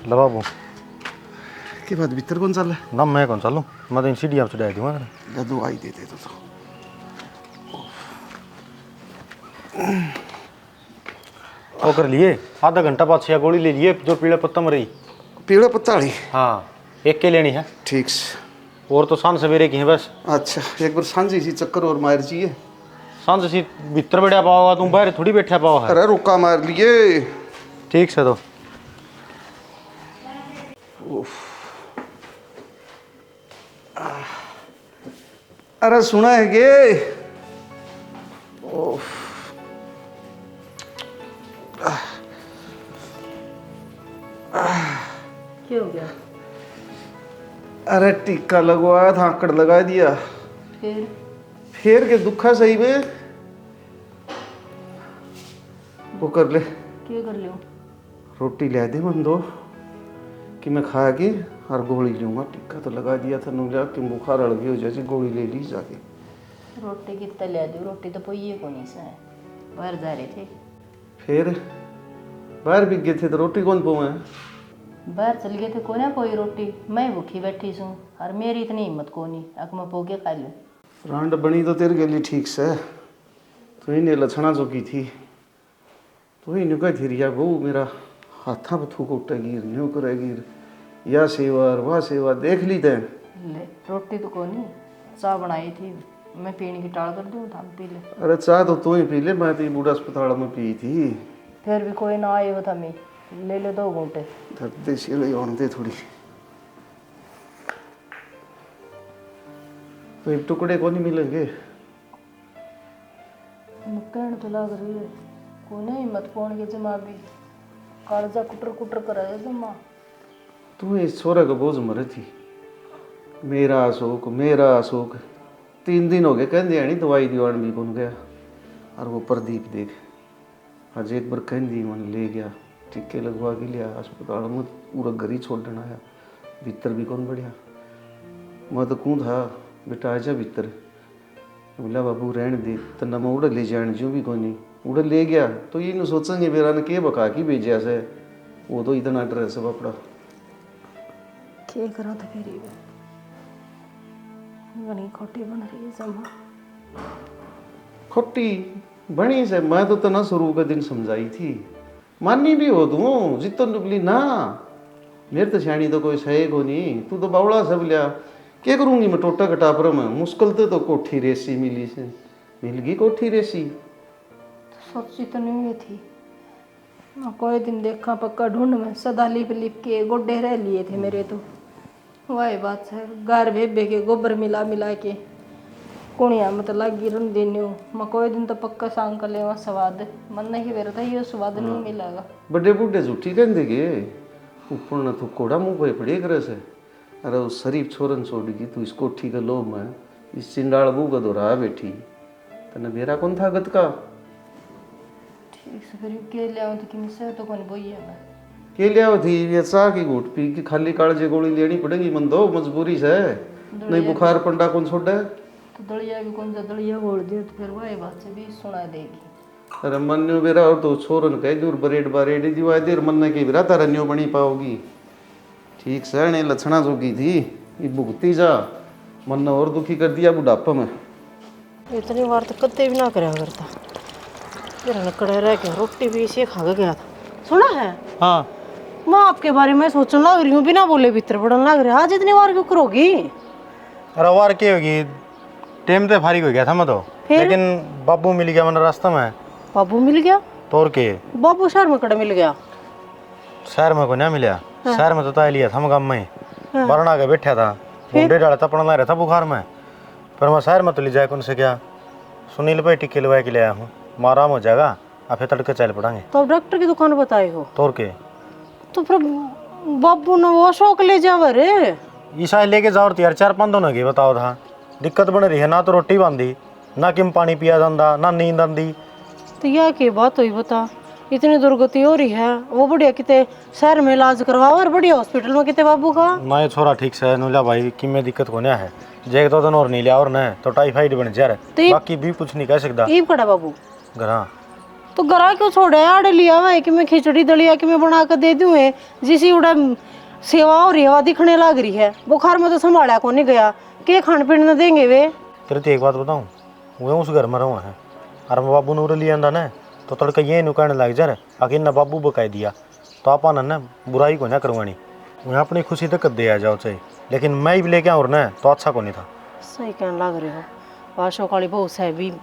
लो बाबू के बाद भीतर कौन चल है ना, मैं कौन चलूँ, मैं तो इन सीढ़ियाँ चढ़ा दूँगा। दवाई दे दे तो वो कर लिए, आधा घंटा बाद से गोली ले लिए जो पीला पत्ता मरी। पीड़ा पत्ता वाली। हाँ, एक के लेनी है, ठीक से। और तो सांझ सवेरे की है बस। अच्छा, एक बार सांझी सी चक्कर और मार चाहिए। सांझ सी भीतर बैठा पाओगा, तुम बाहर थोड़ी बैठा पाओ है। अरे रुका मार लिए। ठीक से तो अरे सुना है गे। क्या हो गया? अरे टीका लगवाया था, आकड़ लगा दिया। फिर के दुखा सही में वो कर ले। क्या कर लियो? रोटी ले दे मन दो कि मैं खा के और गोली लूँगा। टीका तो लगा दिया था, नुला कि बुखार अड़ गई हो जैसे, गोली ले ली जाके। रोटी कितना ले दो, रोटी तो पोइए को नहीं से बाहर जा रहे थे। फिर बाहर भी गए थे तो रोटी कौन पोए? बाहर चल गए थे, को ना कोई रोटी, मैं भूखी बैठी सूँ और मेरी इतनी हिम्मत को नहीं अक मैं पोगे खा लूँ। रांड बनी तो तेरे के लिए ठीक से, तो इन्हें लक्षणा जो की थी तो ही नुका थी रिया बहु मेरा हाथा पर थूक उठेगी, न्यू करेगी, या सेवा और वह सेवा देख ली थे। ले रोटी तो को नहीं, चाय बनाई थी, मैं पीने की टाल कर दूँ, हम पी ले। अरे चाह तो तू ही पी ले, मैं तो बूढ़ा अस्पताल में पी थी। फिर भी कोई ना आए हो था, मैं ले ले 2 घंटे। धरते सिले होने दे थोड़ी। तो एक टुकड़े को नहीं मिलेंगे। कहने तो लग रही है को नहीं हिम्मत पौन के जमा भी कालजा कुटर कुटर करे जमा। तू इस छोरा का बोझ मरे थी, मेरा अशोक मेरा अशोक। 3 दिन हो गए कह दिया नहीं, दवाई दीवान भी कौन गया। और वो प्रदीप देख आज एक बार कह दी मन ले गया, टीके लगवा के लिया अस्पताल में, पूरा घर ही छोड़ देना है। भीतर भी कौन बढ़िया, मैं तो कूँ था बेटा आजा भीतर। बोला बाबू रहने दे, तना मैं उड़ा ले जाने जो भी कौन नहीं उड़ा ले गया। तो ये न सोचेंगे बेरा ने के बका की भेजा से, वो तो इतना डर है बापड़ा। क्या करा था फिर बनी खोटी बन रही है जमा। खोटी बनी से मैं तो तना शुरू का दिन समझाई थी, मानी भी हो तू जितो निकली ना। मेरे तो सियाणी तो कोई सहे को नहीं, तू तो बावड़ा सब लिया। क्या करूंगी मैं टोटा कटापर में, मुश्किल तो कोठी रेसी मिली से, मिल गई कोठी रेसी। सोची तो नहीं हुई थी, मैं कोई दिन देखा पक्का ढूंढ में सदा लिप लिप के गोड्डे रह लिए थे मेरे तो। वही बात है, गार भेबे के गोबर मिला मिला के कुणिया मत लागी रन देने हो। मैं कोई दिन तो पक्का सांग कर ले स्वाद मन नहीं बेरा था, ये स्वाद नहीं मिलेगा। बड़े बूढ़े झूठी कह देगे, ऊपर न तो कोड़ा मुँह पे पड़े करे से। अरे उस शरीफ छोरन छोड़ गई तू इस कोठी का लोभ में, इस चिंडाल बू का दोहरा बैठी, तने बेरा कौन था गत का। ठीक से फिर के ले आऊँ तो कि मिसे तो कौन बोई है मैं के लिया थी ये चाह की घूट पी की खाली कालजे गोली लेनी पड़ेगी मन दो मजबूरी से, नहीं बुखार पंडा कौन छोड़ है। तो दलिया भी कौन सा दलिया बोल दिया तो फिर वही बात से भी सुना देगी। अरे मन बेरा और तो छोरन कह दूर बरेड बरेड दिवा देर मन के बेरा तारा न्यो बनी पाओगी। ठीक से ने लक्षणा जो की थी ये भुगती जा, मन और दुखी कर दिया बुढ़ापा में। इतनी बार तो कत्ते भी ना करा करता, मेरा नकड़ा रह गया, रोटी भी इसे खा के गया था। सुना है? हाँ, मैं आपके बारे में सोचने लग रही हूँ, बिना बोले भीतर पड़ने लग रहा। आज इतनी बार क्यों करोगी? अरे वार क्या होगी, टाइम तो फारिग हो गया था मैं तो, लेकिन बाबू मिल गया मैंने रास्ते में। बाबू मिल गया? तोड़ के बाबू शहर में कड़ा मिल गया? शहर में को नहीं मिला, शहर में तो ताय लिया था मैं गाँव में, बरना के बैठा था, मुंडे डाला था, पड़ना रहा था बुखार में। पर मैं शहर में तो ले जाए कौन से क्या, सुनील भाई टिक्के लगा के ले आया हूँ, आराम हो जाएगा, अब फिर तड़के चल पड़ेंगे। तो अब डॉक्टर की दुकान बताए हो? तोड़ के तो फिर बाबू ने वो शौक ले जावा रे। ईसा लेके जाओ तो यार 4-5 दिन हो गए बताओ था। दिक्कत बन रही है ना, तो रोटी बांधी ना, किम पानी पिया जाता ना, नींद आंदी। तो यह की बात हुई बता, इतनी दुर्गति हो रही है। वो बढ़िया किते शहर में इलाज करवाओ और बढ़िया हॉस्पिटल में किते बाबू का। ना ये छोरा ठीक से नुला भाई कि में दिक्कत को है, जे 2 दिन और नहीं लिया और न तो टाइफाइड बन जा रहा, बाकी भी कुछ नहीं कह सकता। ईब खड़ा बाबू घरा तो गरा क्यों छोड़े आड़े लिया हुआ है कि मैं खिचड़ी दलिया कि मैं बना कर दे दूँ है, जिसी उड़ा सेवा और रेवा दिखने लग रही है। बुखार में तो संभाला को नहीं गया, के खान पीने न देंगे वे। तेरे तो एक बात बताऊँ, वो उस घर में रहा है और बाबू ने उड़ लिया ना, तो तड़का ये नु कहने लग जा रहा आखिर न बाबू बकाय दिया, तो आप ना बुराई को ना करवानी, वहाँ अपनी खुशी तक दे आ जाओ चाहे, लेकिन मैं भी लेके आऊँ ना तो अच्छा को नहीं था। सही कहने लग रहे हो, वाशो काली बहू से भी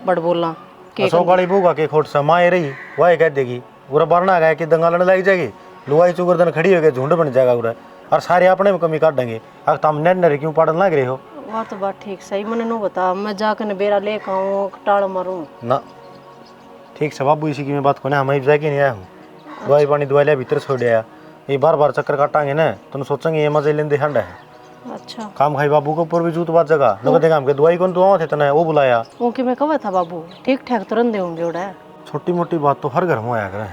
बड़ बोला सौ काली बहू का के खोट सा माँ रही वह कह देगी पूरा बरना गया कि दंगा लड़ने लग जाएगी, लुआई चुगरदन खड़ी हो गई, झुंड बन जाएगा पूरा, और सारे अपने में कमी काटेंगे। अब तुम नेट नरे क्यों पढ़ने लग रहे हो? वह तो बात ठीक सही, मैंने नो बता, मैं जाकर बेरा ले आऊँ टाड़ मारूँ ना। ठीक से बाबू, इसी की मैं बात को ना, हमें जाके नहीं आया हूँ, दवाई पानी दवाई लिया भीतर छोड़ आया, ये बार बार चक्कर काटांगे ना तो सोचेंगे ये मजे लेंदे ठंड है। अच्छा काम खाई बाबू को ऊपर भी जूत बात जगह लोग देगा हमके दवाई कौन तो थे तना वो बुलाया। ओके मैं कहा था बाबू ठीक ठाक तुरंत होंगे उड़ा। छोटी मोटी बात तो हर घर में आया करे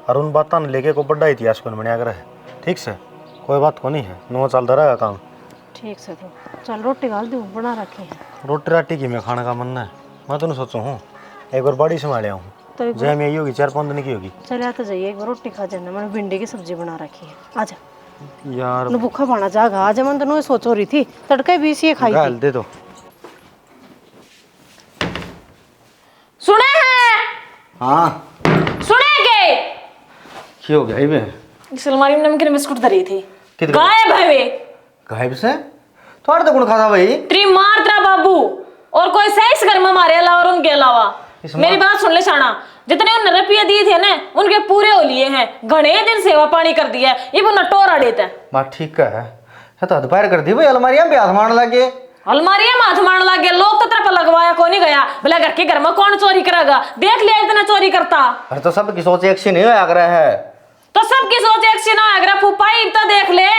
और उन बातों ने लेके को बड़ा इतिहास को बनाया करे। ठीक से कोई बात को नहीं है, नो चलता रहेगा काम। ठीक से तो चल रोटी डाल दूँ बना रखी है। रोटी राटी की मैं खाने का मन है, मैं तो नहीं सोचूँ हूँ एक बार बड़ी संभाल आऊँ तो जय में यही होगी 4-5 दिन की होगी। चल तो जाइए एक बार रोटी खा जाना, मैंने भिंडी की सब्जी बना रखी है। आजा यार न भूखा पाना जागा, आज मैं तो सोच हो रही थी तड़के भी इसी खाई थी। दे दो। सुने हैं? हाँ सुनेंगे? क्या हो गया ये में? इस अलमारी में नमकीन बिस्कुट धरी थी, कितने? गायब है वे। गायब से? थोड़ा तो गुण खाता भाई। तेरी मार तेरा बाबू और कोई सही इस घर में हमारे अलावा और उनके अलावा। मेरी बात सुन ले शाना, जितने उन रुपये दिए थे ना उनके पूरे हो लिए हैं, घने दिन सेवा पानी कर दिया, ये वो नटोरा देता है। बात ठीक है, ये तो दोपहर कर दी भाई, अलमारियां भी हाथ मारने लगे। अलमारियां में हाथ मारने लगे, लोग तो तेरे पर लगवाया को नहीं गया, भला घर के घर में कौन चोरी करेगा? देख लिया इतना चोरी करता। अरे तो सबकी सोच एक सी नहीं होया कर है, तो सबकी सोच एक सी ना अगर फूफा ही तो देख ले,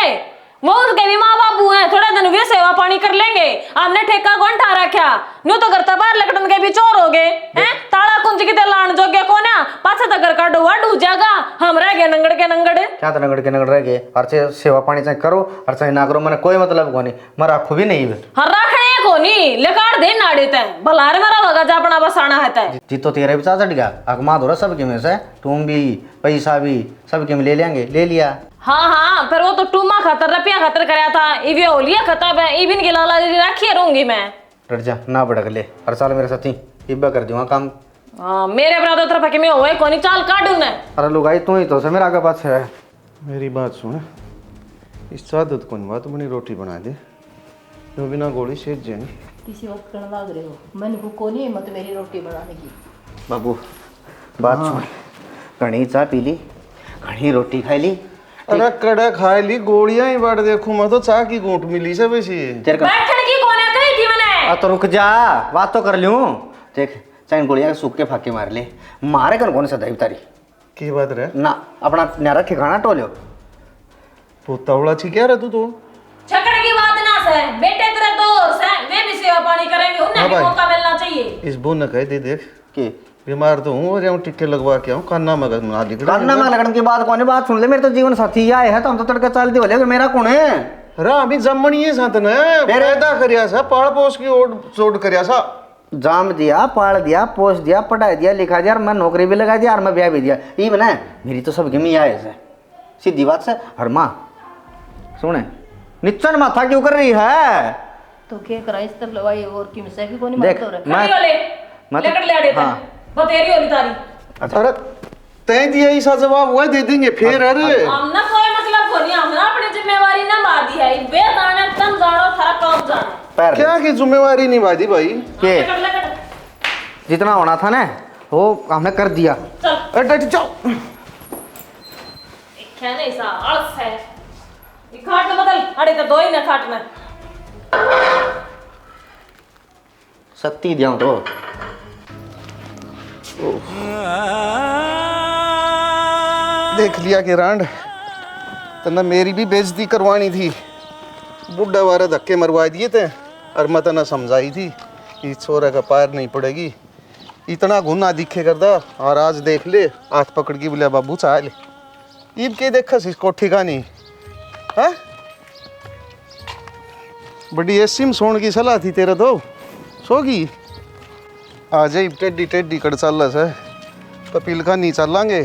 वो उनके भी माँ बाबू हैं, थोड़े दिन वे सेवा पानी कर लेंगे। हमने ठेका कौन ठा रखा? न्यू तो करता बाहर लकड़न के भी चोर हो गए हैं, ताला कुंज की लान जोगे कौन है, पाछा तो घर का डुआ डूब जाएगा, हम रह गए नंगड़ के नंगड़। क्या तो नंगड़ के नंगड़ रह गए, और चाहे सेवा पानी चाहे करो और चाहे ना करो, मैंने कोई मतलब को नहीं, मरा आँखों भी नहीं। हर रखने को नहीं लेकार दे नाड़े तय भलार मरा होगा जा अपना बसाना है तय। जी तो तेरा भी चाह चढ़ गया, अगमा धोरा सबके में से, तुम भी पैसा भी सबके में ले लेंगे, ले लिया। हाँ हाँ फिर वो तो टूमा खातर रुपया खातर कराया था, इवे ओलिया खतब है, इबिन की लाला राखी रहूंगी मैं। डर जा ना भड़क ले, और साल मेरे साथी इब्बा कर दूंगा काम। हाँ मेरे बराबर तरफ के में होए कोनी चाल काटू ने। अरे लुगाई तू ही तो से मेरा आगे पास है। मेरी बात सुन, इस सादत कौन बात बनी रोटी बना दे, जो बिना गोली सेज जानी। किसी वक्त करने लग रहे हो, मैंने को कोनी हिम्मत मेरी रोटी बनाने की। बाबू बात सुन, घनी चाय पी ली, घनी रोटी खाई ली। अरे कड़ा खाई ली, गोलियां ही बांट देखू, मैं तो चाह की घूंट मिली से वैसी। बैठने की कोने कही थी मैंने। तो रुक जा, बात तो कर लूं। देख चाहे गोलियां के सूख के फाके मार ले, मारे कौन सा दाई तारी की बात रे ना, अपना न्यारा ठिकाना टोलो। पोतावड़ा छी क्या रे तू तो? छकड़ की बात ना से, बेटे तेरे दोस्त हैं, वे भी सेवा पानी करेंगे, उन्हें भी मौका मिलना चाहिए। इस बो न कह दे, देख के बीमार तो हूँ और टिक्के लगवा के आऊँ, कान्ना मगज में ना दिख कान्ना में लगन की बात कौन बात सुन ले, मेरे तो जीवन साथी आए है तो हम तो तड़का चाल दे बोले मेरा कौन है? रा अभी जमनी है साथ ने पैदा करिया सा, पाल पोस की ओट चोट करिया सा, जाम दिया, पाल दिया, पोस दिया, पढ़ाई दिया, लिखा दिया, और मैं नौकरी भी लगा दिया और मैं ब्याह भी दिया। ये बना मेरी तो सब गिमी आए से, सीधी बात से। हर माँ सुने निच्चन माथा क्यों कर रही है? तो क्या करा इस तरफ लवाई और की मिसा की कोनी देख मारता हो रहा है। मैं लेकर ले देता है, बतेरी होली तारी। अरे तय दिया ऐसा जवाब वह दे देंगे फिर। अरे हमने कोई मतलब को नहीं, हमने अपनी जिम्मेवारी ना मादी है, वे जाने तुम जानो थारा काम जानो। पैर क्या की जिम्मेवारी निभा दी भाई? के लेकर जितना होना था ना वो हमने कर दिया। चल अरे जाओ, क्या नहीं सा आलस है, ये खाट न बदल, अरे तो दो ही ना खाट में। सत्ती दिया तो देख लिया कि रांड तो ना मेरी भी बेइज्जती करवानी थी। बुढ़ा वारे धक्के मरवा दिए थे और मैं तना समझाई थी कि छोरा का पार नहीं पड़ेगी, इतना गुना दिखे करदा। और आज देख ले हाथ पकड़ के बोले बाबू चाल ईब के देखा इस कोठी का नहीं है। बड़ी ऐसी में सोने की सलाह थी तेरा तो सोगी आ जाए टेडी टेडी कर चल से तो पिलका नहीं चलांगे।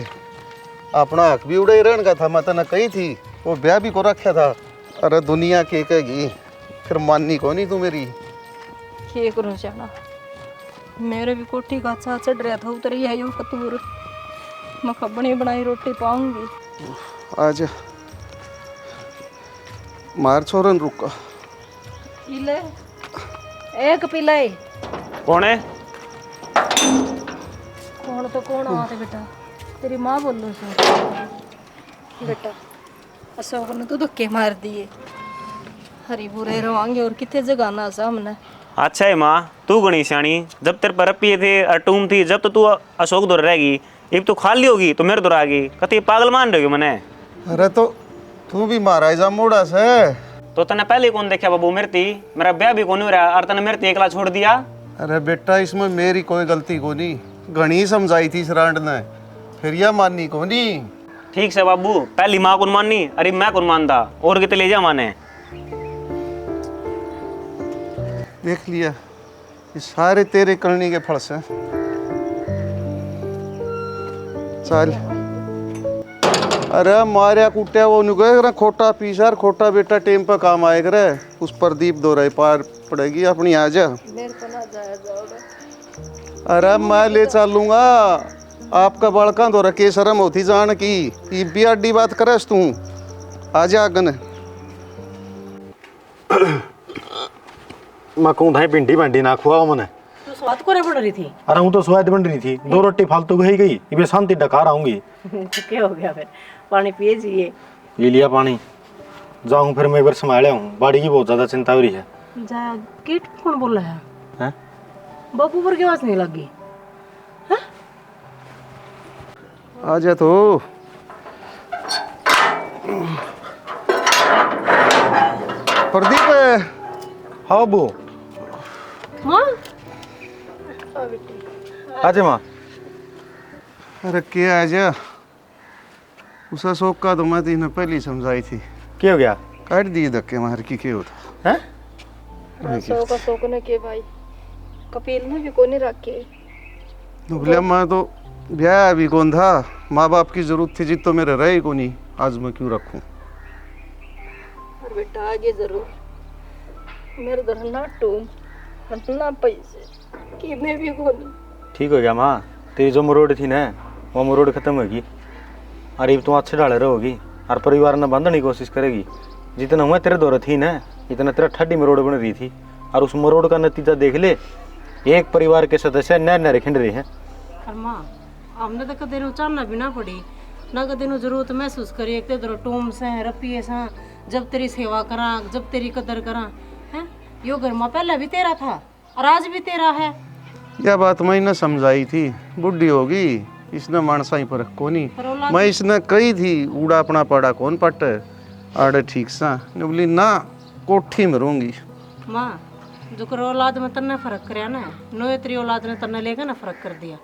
अपना हक भी उड़े रहने का था, मैं तना कही थी वो ब्याह भी को रखा था। अरे दुनिया के कहेगी फिर माननी को नहीं तू मेरी। ये करूँ जाना मेरे भी कोठी का अच्छा चढ़ रहा था उतर है यूं फतूर मैं खबनी बनाई रोटी पाऊंगी। आजा मार छोरन रुका पीले एक पीले कौन है? कौन तो कौन आते बेटा तेरी माँ बोलो सो बेटा अशोक ने तो धक्के मार दिए हरी बुरे रवांगे और कितने जगाना सामने। अच्छा है माँ, तू गणी सियाणी। जब तेरे पर पिए थे और टूम थी जब तो तू अशोक दूर रहेगी, अब तो खाली होगी तो मेरे दूर आ गई। कति पागल मान रही हो मैंने। अरे तो तू भी महाराजा मोड़ा से तो तने पहले कौन देखा बाबू मेरे थी? मेरा ब्याह भी कौन हो रहा और तने मेरे थी एकला छोड़ दिया। अरे बेटा इसमें मेरी कोई गलती को नहीं, घनी समझाई थी सरांड ने फिर यह माननी को नहीं। ठीक से बाबू, पहली माँ कौन माननी अरे मैं कौन मानता और कितने ले जा माने। देख लिया ये सारे तेरे करने के फल से। चल अरे मारिया कुटिया वो नुके खोटा पीसार खोटा बेटा टेम पर काम आए करे उस प्रदीप दोराई पार पड़ेगी अपनी। आ जा अरे मैं ले चलूंगा आपका बड़का दो रखे शर्म होती जान की ये भी अड्डी बात करस तू। आजा अगन मैं कहूँ था भिंडी भंडी ना खुआ मैंने। तू स्वाद को पड़ रही थी। अरे हूँ तो स्वाद बन रही थी, 2 रोटी फालतू गई गई ये शांति डका रहूंगी। क्या हो गया फिर? पानी पिए जिए। ये लिया पानी जाऊँ फिर मैं एक बार संभाला हूँ, बाड़ी की बहुत ज्यादा चिंता हो रही है। जा गेट कौन बोल रहा है? हैं? बापू पर की आवाज नहीं लगी। आजा तो प्रदीप। हाँ बो माँ आजे माँ। अरे क्या आजा उस अशोक का तो मैं तीन पहले ही समझाई थी। क्या हो गया? काट दिए धक्के मार की क्या होता हैं? अशोक ने के भाई कपिल ने भी कोने रखे। बोलिया मैं तो ब्याह भी कौन था, माँ बाप की जरूरत थी जित तो मेरे रहे को नहीं, आज मैं क्यों रखूं। और बेटा आगे जरूर मेरे दर ना टूम ना पैसे कि मैं भी कोनी। ठीक हो गया माँ, तेरी जो मरोड़ थी ना वो मरोड़ खत्म होगी और अब तुम अच्छे डाले रहोगी और परिवार न बांधने की कोशिश करेगी। जितना मैं तेरे दौर थी ना इतना तेरा ठड्डी मरोड़ बन रही थी और उस मरोड़ का नतीजा देख ले, एक परिवार के सदस्य नए नए खिंड रहे हैं। और माँ हमने तो कदे उचारना भी ना पड़ी ना कदे जरूरत महसूस करी। एक तो टूम से रपिए से जब तेरी सेवा करा जब तेरी कदर करा है। यो घर में पहले भी तेरा था और आज भी तेरा है। यह बात मैंने समझाई थी, बुढ़ी होगी इसने मानसा ही पर कोनी। मैं इसने कही थी उड़ा अपना पड़ा कौन पट आड़े ठीक सा बोली ना कोठी में रहूंगी। माँ जो कर औलाद में तन्ने फर्क करया ना नो तेरी औलाद ने तन्ने लेकर ना फर्क कर दिया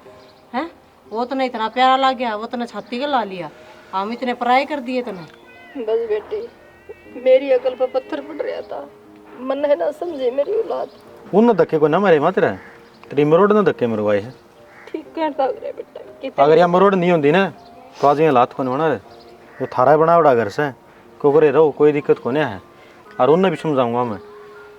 है। वो तने इतना प्यारा लग गया, वो तने छाती का ला लिया, हम इतने पराये कर दिए तने। बस बेटी मेरी अकल पर पत्थर पड़ रहा था, मन है ना समझे मेरी औलाद। उन धक्के को ना मारे मत रहे, तेरी मरोड़ ने धक्के मरवाए है। ठीक कहता रे बेटा। अगर यह मरोड़ नहीं होती ना तो आज ये हालात कौन बना रहे। वो थारा बना उड़ा घर से कोकरे रहो, कोई दिक्कत को नहीं है और उन्हें भी समझाऊंगा मैं।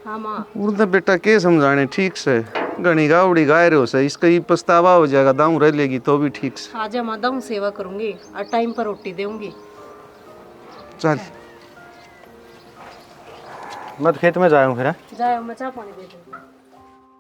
हाँ माँ उड़ने बेटा के समझाने ठीक से घनी गावड़ी गाय रहे हो से इसका ही पछतावा हो जाएगा, दाऊ रह लेगी तो भी ठीक से। आज मैं दाऊँ सेवा करूंगी और टाइम पर रोटी दूंगी। चल मैं तो खेत में जाऊँ फिर। जाओ मैं चाय पानी दे दूंगी।